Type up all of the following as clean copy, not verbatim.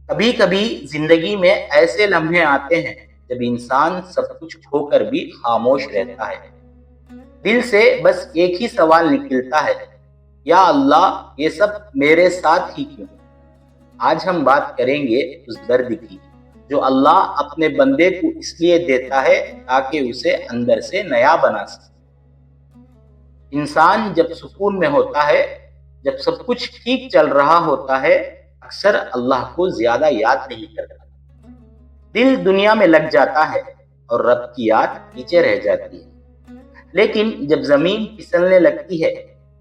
کبھی کبھی زندگی میں ایسے لمحے آتے ہیں جب انسان سب کچھ کھو کر بھی خاموش رہتا ہے۔ دل سے بس ایک ہی سوال نکلتا ہے، یا اللہ یہ سب میرے ساتھ ہی کیوں؟ آج ہم بات کریں گے اس درد کی جو اللہ اپنے بندے کو اس لیے دیتا ہے تاکہ اسے اندر سے نیا بنا سکے۔ انسان جب سکون میں ہوتا ہے، جب سب کچھ ٹھیک چل رہا ہوتا ہے، اکثر اللہ کو زیادہ یاد نہیں کرتا۔ دل دنیا میں لگ جاتا ہے اور رب کی یاد پیچھے رہ جاتی ہے۔ لیکن جب زمین پھسلنے لگتی ہے،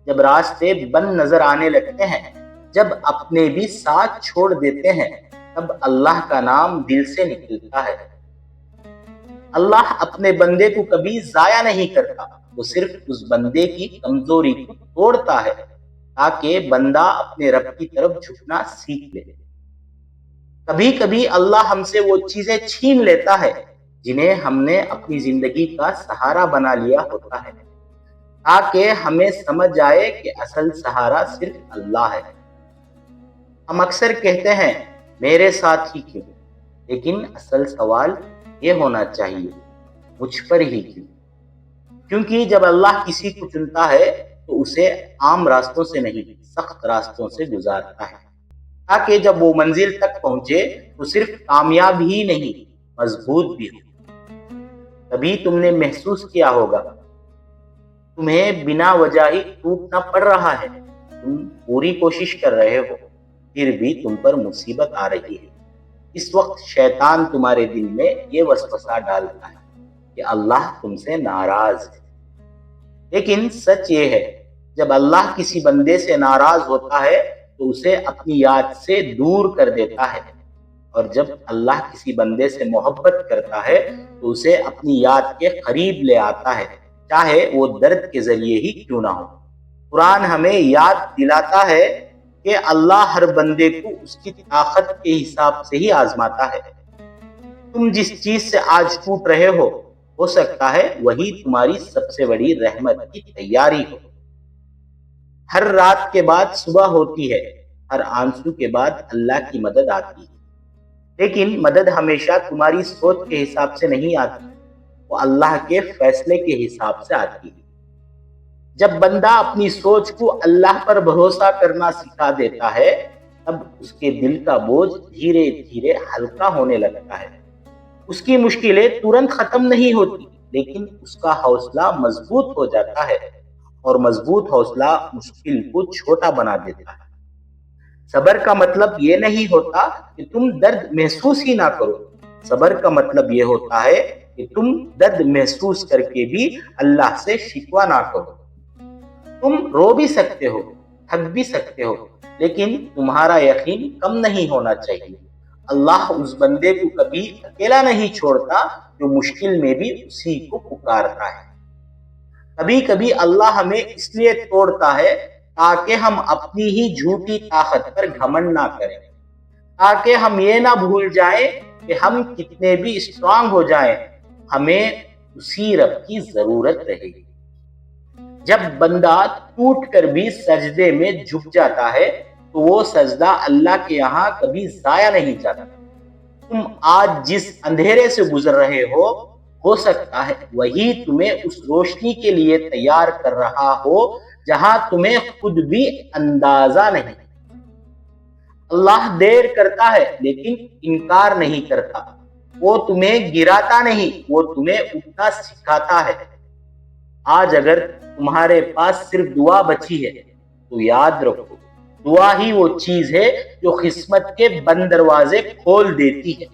جب راستے بند نظر آنے لگتے ہیں، جب اپنے بھی ساتھ چھوڑ دیتے ہیں، تب اللہ کا نام دل سے نکلتا ہے۔ اللہ اپنے بندے کو کبھی ضائع نہیں کرتا، وہ صرف اس بندے کی کمزوری کو توڑتا ہے تاکہ بندہ اپنے رب کی طرف جھکنا سیکھ لے۔ کبھی کبھی اللہ ہم سے وہ چیزیں چھین لیتا ہے جنہیں ہم نے اپنی زندگی کا سہارا بنا لیا ہوتا ہے، تاکہ ہمیں سمجھ آئے کہ اصل سہارا صرف اللہ ہے۔ ہم اکثر کہتے ہیں میرے ساتھ ہی کیوں، لیکن اصل سوال یہ ہونا چاہیے مجھ پر ہی کیوں؟ کیونکہ جب اللہ کسی کو چنتا ہے تو اسے عام راستوں سے نہیں، سخت راستوں سے گزارتا ہے، تاکہ جب وہ منزل تک پہنچے تو صرف کامیاب ہی نہیں، مضبوط بھی ہو۔ کبھی تم نے محسوس کیا ہوگا تمہیں بنا وجہ ہی ٹوٹنا پڑ رہا ہے، تم پوری کوشش کر رہے ہو پھر بھی تم پر مصیبت آ رہی ہے۔ اس وقت شیطان تمہارے دل میں یہ وسوسہ ڈالتا ہے کہ اللہ تم سے ناراض ہے۔ لیکن سچ یہ ہے، جب اللہ کسی بندے سے ناراض ہوتا ہے تو اسے اپنی یاد سے دور کر دیتا ہے، اور جب اللہ کسی بندے سے محبت کرتا ہے تو اسے اپنی یاد کے قریب لے آتا ہے، چاہے وہ درد کے ذریعے ہی کیوں نہ ہو۔ قرآن ہمیں یاد دلاتا ہے کہ اللہ ہر بندے کو اس کی طاقت کے حساب سے ہی آزماتا ہے۔ تم جس چیز سے آج ٹوٹ رہے ہو سکتا ہے وہی تمہاری سب سے بڑی رحمت کی تیاری ہو۔ ہر رات کے بعد صبح ہوتی ہے، ہر آنسو کے بعد اللہ کی مدد آتی ہے، لیکن مدد ہمیشہ تمہاری سوچ کے حساب سے نہیں آتی، وہ اللہ کے فیصلے کے حساب سے آتی ہے۔ جب بندہ اپنی سوچ کو اللہ پر بھروسہ کرنا سکھا دیتا ہے، تب اس کے دل کا بوجھ دھیرے دھیرے ہلکا ہونے لگتا ہے۔ اس کی مشکلیں ترنت ختم نہیں ہوتی، لیکن اس کا حوصلہ مضبوط ہو جاتا ہے، اور مضبوط حوصلہ مشکل کو چھوٹا بنا دیتا ہے۔ صبر کا مطلب یہ نہیں ہوتا کہ تم درد محسوس ہی نہ کرو، صبر کا مطلب یہ ہوتا ہے کہ تم درد محسوس کر کے بھی اللہ سے شکوہ نہ کرو۔ تم رو بھی سکتے ہو، تھک بھی سکتے ہو، لیکن تمہارا یقین کم نہیں ہونا چاہیے۔ اللہ اس بندے کو کبھی اکیلا نہیں چھوڑتا جو مشکل میں بھی اسی کو پکارتا ہے۔ کبھی کبھی اللہ ہمیں اس لیے توڑتا ہے تاکہ ہم اپنی ہی جھوٹی طاقت پر گھمنڈ نہ کریں، تاکہ ہم یہ نہ بھول جائیں کہ ہم کتنے بھی اسٹرانگ ہو جائیں، ہمیں اسی رب کی ضرورت رہے گی۔ جب بندہ ٹوٹ کر بھی سجدے میں جھک جاتا ہے تو وہ سجدہ اللہ کے یہاں کبھی ضائع نہیں جاتا۔ تم آج جس اندھیرے سے گزر رہے ہو سکتا ہے وہی تمہیں اس روشنی کے لیے تیار کر رہا ہو جہاں تمہیں خود بھی اندازہ نہیں۔ اللہ دیر کرتا ہے لیکن انکار نہیں کرتا، وہ تمہیں گراتا نہیں، وہ تمہیں اٹھنا سکھاتا ہے۔ آج اگر تمہارے پاس صرف دعا بچی ہے تو یاد رکھو، دعا ہی وہ چیز ہے جو قسمت کے بند دروازے کھول دیتی ہے۔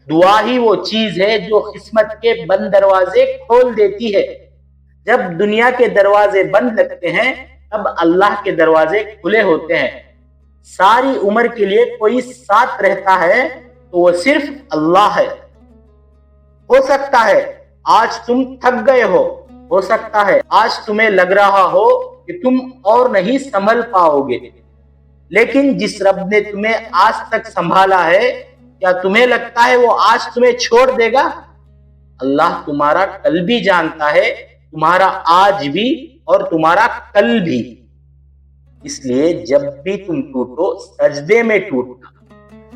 دعا ہی وہ چیز ہے جو قسمت کے بند دروازے کھول دیتی ہے۔ جب دنیا کے دروازے بند لگتے ہیں تب اللہ کے دروازے کھلے ہوتے ہیں۔ ساری عمر کے لیے کوئی ساتھ رہتا ہے تو وہ صرف اللہ ہے۔ ہو سکتا ہے آج تم تھک گئے ہو سکتا ہے آج تمہیں لگ رہا ہو کہ تم اور نہیں سنبھل پاؤ گے، لیکن جس رب نے تمہیں آج تک سنبھالا ہے، کیا تمہیں لگتا ہے وہ آج تمہیں چھوڑ دے گا؟ اللہ تمہارا کل بھی جانتا ہے، تمہارا آج بھی اور تمہارا کل بھی۔ اس لیے جب بھی تم ٹوٹو سجدے میں ٹوٹنا،